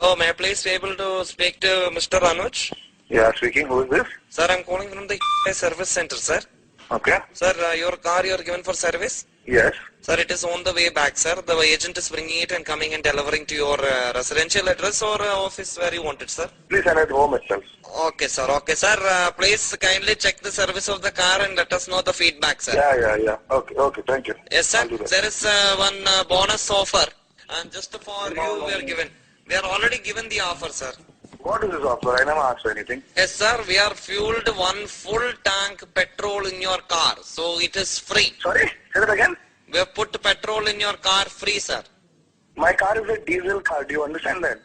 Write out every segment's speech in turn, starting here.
Oh, may I please be able to speak to Mr. Anuj? Yeah, speaking. Who is this? Sir, I'm calling from the service center, sir. Okay. Sir, your car you are given for service? Yes. Sir, it is on the way back, sir. The agent is bringing it and coming and delivering to your residential address or office where you want it, sir. Please send it home itself. Okay, sir. Okay, sir. Please kindly check the service of the car and let us know the feedback, sir. Yeah. Okay. Thank you. Yes, sir. I'll do that. There is one bonus offer, and just for you we are given. We are already given the offer, sir. What is this offer? I never asked for anything. Yes, sir. We are fueled one full tank petrol in your car, so it is free. Sorry? Say that again? We have put petrol in your car free, sir. My car is a diesel car. Do you understand that?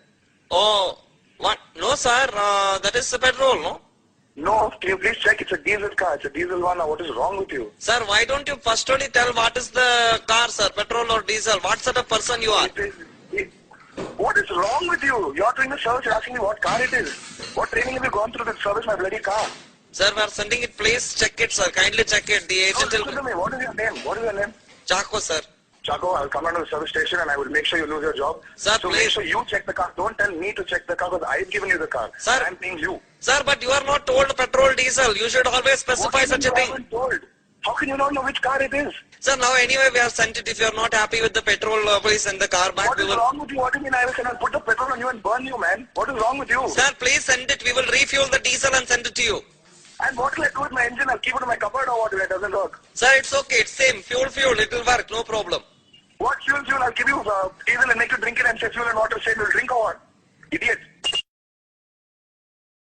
Oh, what? No, sir. That is the petrol, no? No. Can you please check? It's a diesel car. It's a diesel one. Now, what is wrong with you? Sir, why don't you firstly tell what is the car, sir? Petrol or diesel? What sort of person you are? What is wrong with you? You're doing the service. You're asking me what car it is. What training have you gone through to service my bloody car? Sir, we are sending it. Please check it, sir. Kindly check it. The agent Listen will... to me. What is your name? What is your name? Chaco, sir. Chaco, I'll come down to the service station and I will make sure you lose your job. Sir, so please. make sure you check the car. Don't tell me to check the car because I've given you the car. Sir. I'm paying you. Sir, but you are not told petrol, diesel. You should always specify What such a you thing. haven't told? How can you not know which car it is? Sir, now anyway we have sent it. If you are not happy with the petrol, please send the car back. What is wrong with you? What do you mean I will put the petrol on you and burn you, man? What is wrong with you? Sir, please send it. We will refuel the diesel and send it to you. And what will I do with my engine? I'll keep it in my cupboard or what if it doesn't work? Sir, it's okay. It's same. Fuel. It will work. No problem. What fuel? I'll give you diesel and make you drink it and say fuel and water. Say you'll drink or what? Idiot.